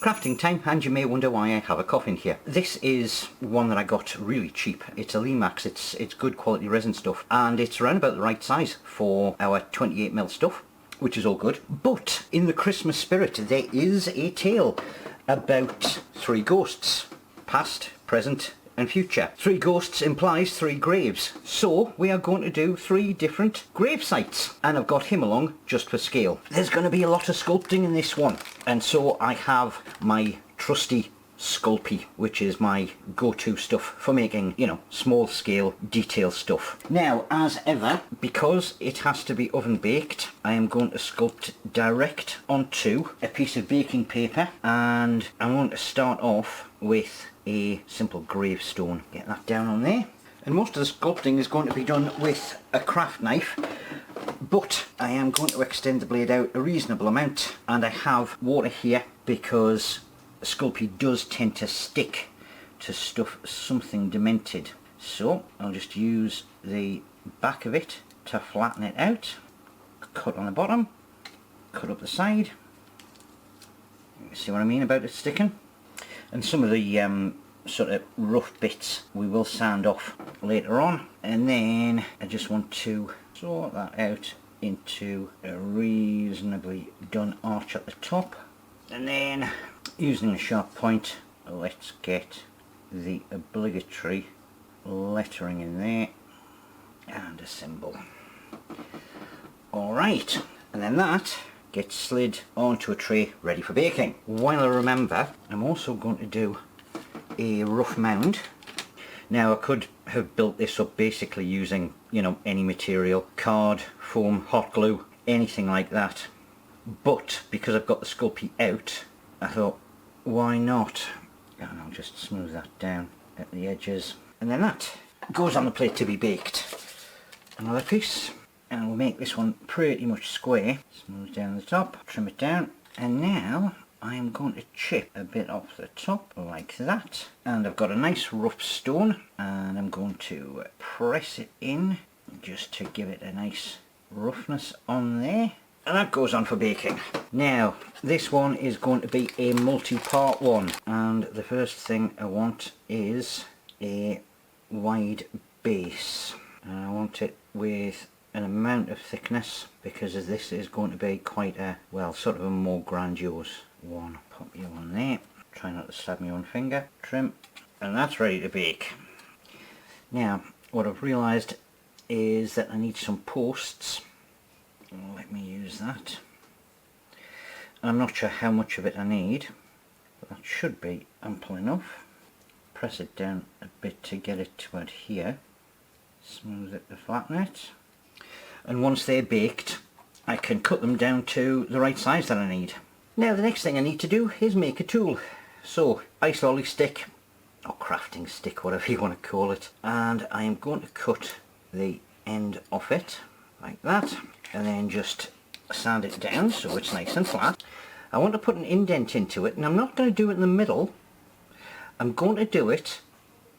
Crafting time, and you may wonder why I have a coffin here. This is one that I got really cheap. It's a Limax, it's good quality resin stuff, and it's around about the right size for our 28mm stuff, which is all good. But in the Christmas spirit, there is a tale about 3 ghosts, past, present and future. 3 ghosts implies 3 graves, so we are going to do 3 different grave sites, and I've got him along just for scale. There's going to be a lot of sculpting in this one, and so I have my trusty Sculpey, which is my go-to stuff for making, you know, small scale detail stuff. Now, as ever, because it has to be oven baked, I am going to sculpt direct onto a piece of baking paper, and I'm going to start off with a simple gravestone. Get that down on there. And most of the sculpting is going to be done with a craft knife, but I am going to extend the blade out a reasonable amount, and I have water here because Sculpey does tend to stick to stuff something demented. So I'll just use the back of it to flatten it out, cut on the bottom, cut up the side. You see what I mean about it sticking? And some of the sort of rough bits we will sand off later on, and then I just want to sort that out into a reasonably done arch at the top, and then using a sharp point, let's get the obligatory lettering in there and a symbol. Alright, and then that gets slid onto a tray ready for baking. While I remember, I'm also going to do a rough mound. Now I could have built this up basically using, you know, any material, card, foam, hot glue, anything like that, but because I've got the Sculpey out, I thought, why not? And I'll just smooth that down at the edges, and then that goes on the plate to be baked. Another piece, and we'll make this one pretty much square. Smooth down the top, trim it down, and now I am going to chip a bit off the top like that, and I've got a nice rough stone, and I'm going to press it in just to give it a nice roughness on there, and that goes on for baking. Now this one is going to be a multi-part one, and the first thing I want is a wide base, and I want it with an amount of thickness because this is going to be quite a, well, sort of a more grandiose one. Pop you on there, try not to stab me on finger, trim, and that's ready to bake. Now what I've realised is that I need some posts. Let me use that. I'm not sure how much of it I need, but that should be ample enough. Press it down a bit to get it to adhere, smooth it to flatten it, and once they're baked I can cut them down to the right size that I need. Now the next thing I need to do is make a tool. So ice lolly stick, or crafting stick, whatever you want to call it, and I am going to cut the end off it like that, and then just sand it down so it's nice and flat. I want to put an indent into it, and I'm not going to do it in the middle, I'm going to do it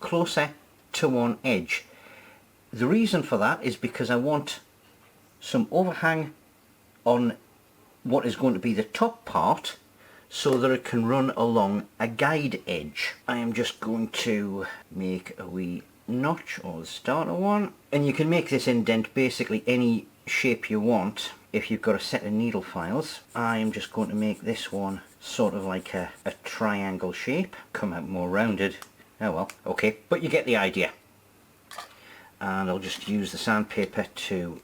closer to one edge. The reason for that is because I want some overhang on what is going to be the top part so that it can run along a guide edge. I am just going to make a wee notch, or the starter one, and you can make this indent basically any shape you want if you've got a set of needle files. I am just going to make this one sort of like a triangle shape, come out more rounded. Oh well, okay, but you get the idea. And I'll just use the sandpaper to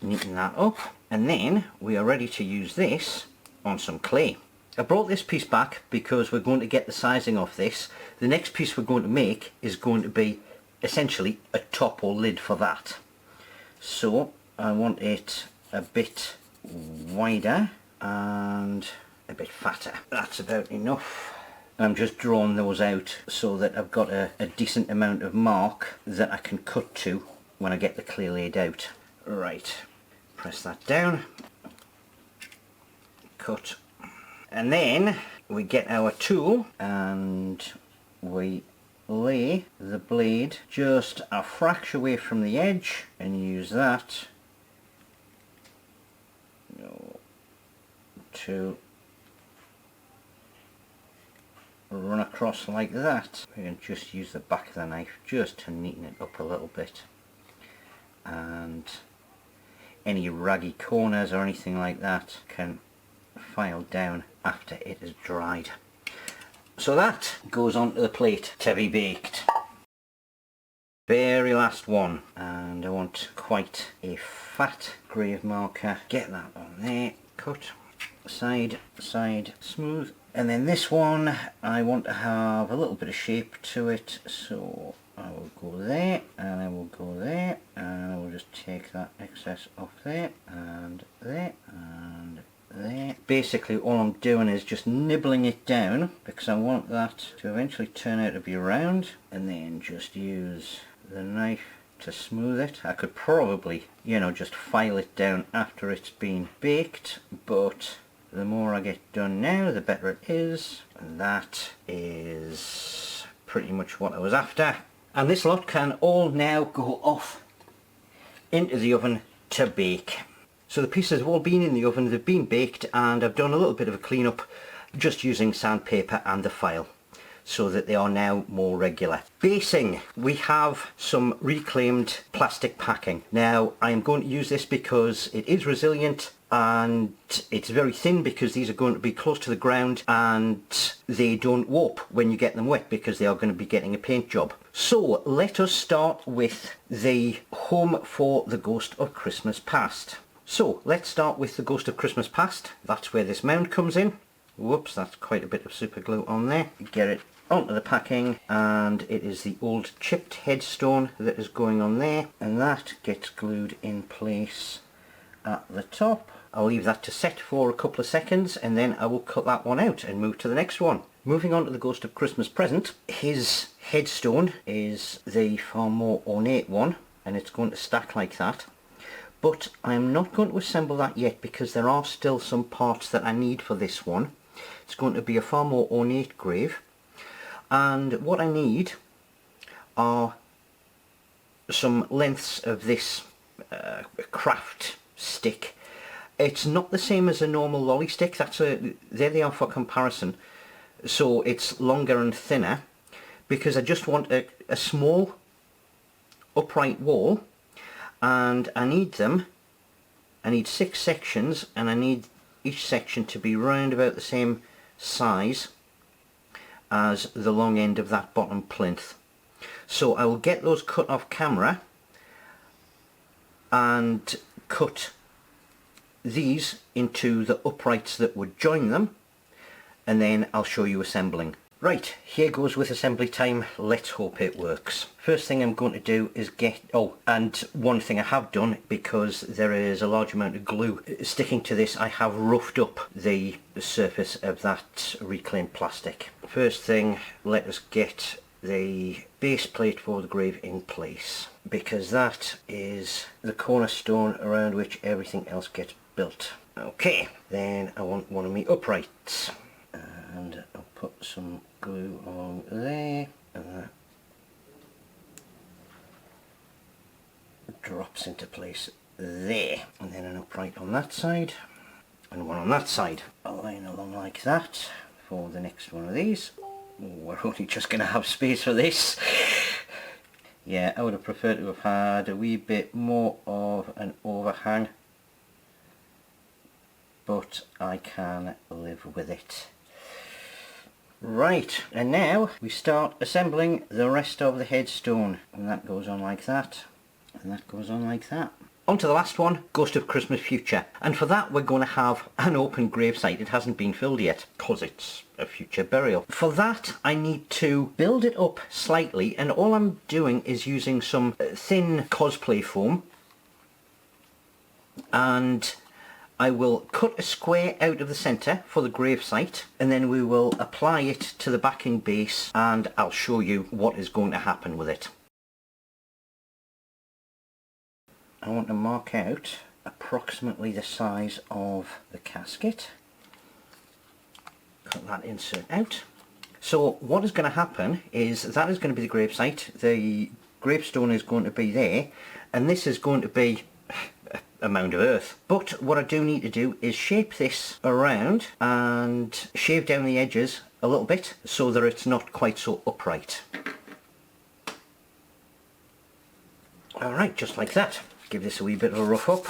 neaten that up, and then we are ready to use this on some clay. I brought this piece back because we're going to get the sizing off this. The next piece we're going to make is going to be essentially a top or lid for that. So I want it a bit wider and a bit fatter. That's about enough. I'm just drawing those out so that I've got a decent amount of mark that I can cut to when I get the clay laid out. Right, press that down, cut, and then we get our tool and we lay the blade just a fraction away from the edge and use that to run across like that. We can just use the back of the knife just to neaten it up a little bit, and any raggy corners or anything like that can file down after it is dried. So that goes onto the plate to be baked. Very last one, and I want quite a fat grave marker. Get that on there, cut, side, side, smooth. And then this one, I want to have a little bit of shape to it, so I will go there, and I will go there, and I will just take that excess off there, and there, and there. Basically all I'm doing is just nibbling it down, because I want that to eventually turn out to be round, and then just use the knife to smooth it. I could probably, you know, just file it down after it's been baked, but the more I get done now, the better it is. And that is pretty much what I was after. And this lot can all now go off into the oven to bake. So the pieces have all been in the oven, they've been baked, and I've done a little bit of a clean up just using sandpaper and the file, so that they are now more regular. Basing, we have some reclaimed plastic packing. Now I am going to use this because it is resilient, and it's very thin because these are going to be close to the ground, and they don't warp when you get them wet because they are going to be getting a paint job. So let us start with the Home for the Ghost of Christmas Past. So let's start with the Ghost of Christmas Past. That's where this mound comes in. Whoops, that's quite a bit of super glue on there. Get it onto the packing, and it is the old chipped headstone that is going on there, and that gets glued in place at the top. I'll leave that to set for a couple of seconds, and then I will cut that one out and move to the next one. Moving on to the Ghost of Christmas Present, his headstone is the far more ornate one, and it's going to stack like that. But I am not going to assemble that yet because there are still some parts that I need for this one. It's going to be a far more ornate grave, and what I need are some lengths of this craft stick. It's not the same as a normal lolly stick. There they are for comparison. So it's longer and thinner, because I just want a small upright wall, and I need 6 sections, and I need each section to be round about the same size as the long end of that bottom plinth. So I will get those cut off camera and cut these into the uprights that would join them, and then I'll show you assembling. Right, here goes with assembly time. Let's hope it works. First thing I'm going to do is and one thing I have done, because there is a large amount of glue sticking to this, I have roughed up the surface of that reclaimed plastic. First thing, let us get the base plate for the grave in place, because that is the cornerstone around which everything else gets built. Okay, then I want one of my uprights, and I'll put some glue along there, and that drops into place there, and then an upright on that side and one on that side. I'll line along like that for the next one of these. We're only just going to have space for this. Yeah, I would have preferred to have had a wee bit more of an overhang, but I can live with it. Right, and now we start assembling the rest of the headstone, and that goes on like that, and that goes on like that. On to the last one, Ghost of Christmas Future, and for that we're going to have an open gravesite. It hasn't been filled yet because it's a future burial. For that I need to build it up slightly, and all I'm doing is using some thin cosplay foam, and I will cut a square out of the centre for the gravesite, and then we will apply it to the backing base, and I'll show you what is going to happen with it. I want to mark out approximately the size of the casket. Cut that insert out. So what is going to happen is that is going to be the gravesite, the gravestone is going to be there, and this is going to be amount of earth. But what I do need to do is shape this around and shave down the edges a little bit so that it's not quite so upright. Alright, just like that. Give this a wee bit of a rough up.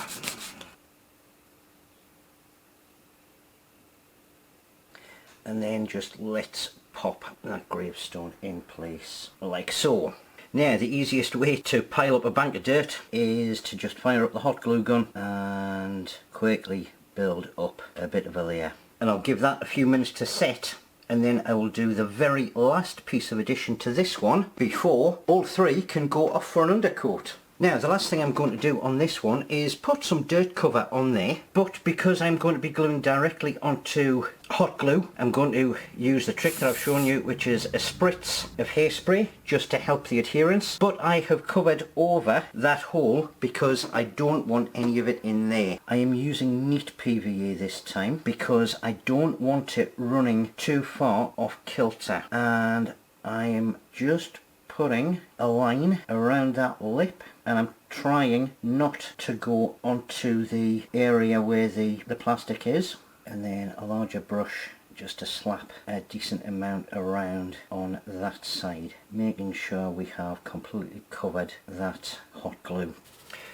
And then just let's pop that gravestone in place like so. Now the easiest way to pile up a bank of dirt is to just fire up the hot glue gun and quickly build up a bit of a layer. And I'll give that a few minutes to set, and then I will do the very last piece of addition to this one before all three can go off for an undercoat. Now the last thing I'm going to do on this one is put some dirt cover on there, but because I'm going to be gluing directly onto hot glue, I'm going to use the trick that I've shown you, which is a spritz of hairspray just to help the adherence. But I have covered over that hole because I don't want any of it in there. I am using neat PVA this time because I don't want it running too far off kilter, and I am just putting a line around that lip, and I'm trying not to go onto the area where the plastic is, and then a larger brush just to slap a decent amount around on that side, making sure we have completely covered that hot glue.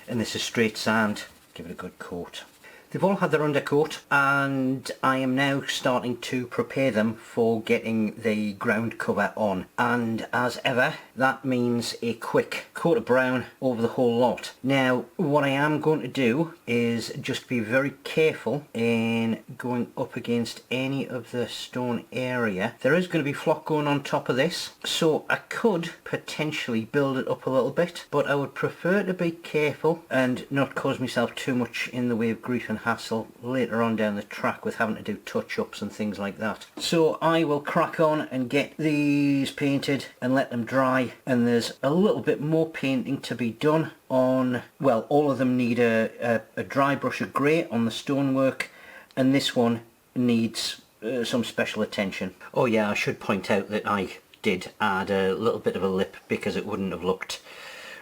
And this is straight sand, give it a good coat. They've all had their undercoat, and I am now starting to prepare them for getting the ground cover on, and as ever that means a quick coat of brown over the whole lot. Now what I am going to do is just be very careful in going up against any of the stone area. There is going to be flock going on top of this, so I could potentially build it up a little bit, but I would prefer to be careful and not cause myself too much in the way of grief and hassle later on down the track with having to do touch-ups and things like that. So I will crack on and get these painted and let them dry, and there's a little bit more painting to be done on, well, all of them need a dry brush of grey on the stonework, and this one needs some special attention. Oh yeah, I should point out that I did add a little bit of a lip because it wouldn't have looked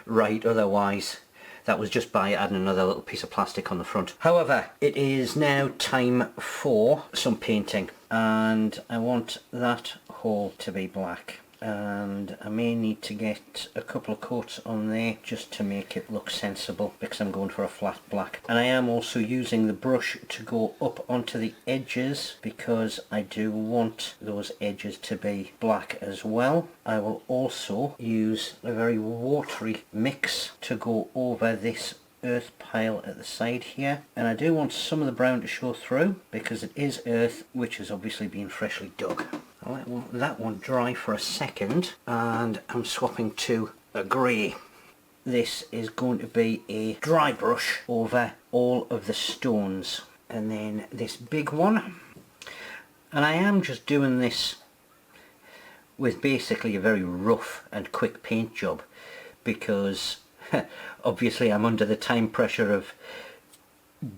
right otherwise. That was just by adding another little piece of plastic on the front. However, it is now time for some painting, and I want that hole to be black, and I may need to get a couple of coats on there just to make it look sensible because I'm going for a flat black. And I am also using the brush to go up onto the edges because I do want those edges to be black as well. I will also use a very watery mix to go over this earth pile at the side here, and I do want some of the brown to show through because it is earth which has obviously been freshly dug. I'll let that one dry for a second, and I'm swapping to a grey. This is going to be a dry brush over all of the stones, and then this big one, and I am just doing this with basically a very rough and quick paint job because obviously I'm under the time pressure of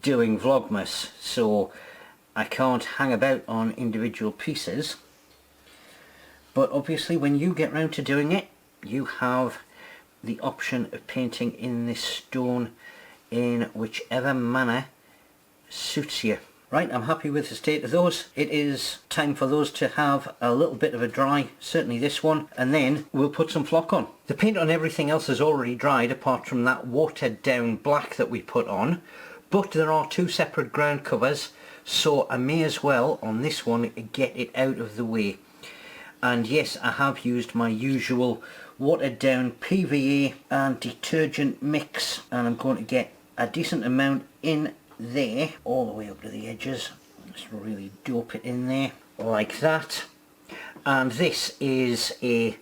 doing Vlogmas, so I can't hang about on individual pieces. But obviously when you get round to doing it, you have the option of painting in this stone in whichever manner suits you. Right, I'm happy with the state of those. It is time for those to have a little bit of a dry, certainly this one, and then we'll put some flock on. The paint on everything else is already dried apart from that watered down black that we put on, but there are two separate ground covers, so I may as well on this one get it out of the way. And yes, I have used my usual watered down PVA and detergent mix, and I'm going to get a decent amount in there all the way up to the edges. Just really dope it in there like that. And this is a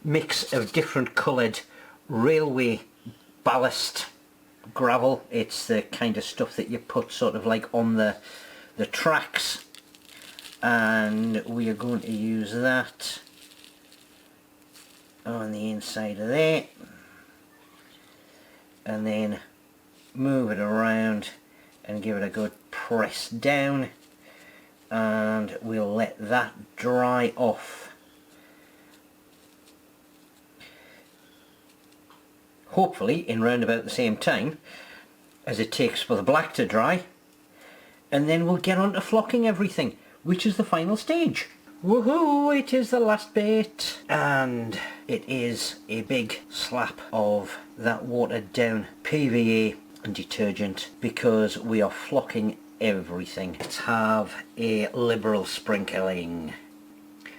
mix of different coloured railway ballast gravel. It's the kind of stuff that you put sort of like on the tracks, and we are going to use that on the inside of there and then move it around and give it a good press down, and we'll let that dry off. Hopefully in round about the same time as it takes for the black to dry, and then we'll get on to flocking everything, which is the final stage. Woohoo, it is the last bit, and it is a big slap of that watered down PVA and detergent, because we are flocking everything. Let's have a liberal sprinkling.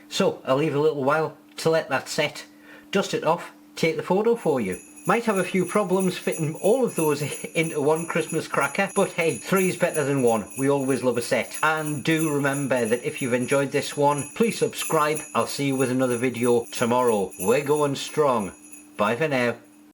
So I'll leave a little while to let that set, dust it off, take the photo for you. Might have a few problems fitting all of those into one Christmas cracker, but hey, three's better than one. We always love a set. And do remember that if you've enjoyed this one, please subscribe. I'll see you with another video tomorrow. We're going strong. Bye for now.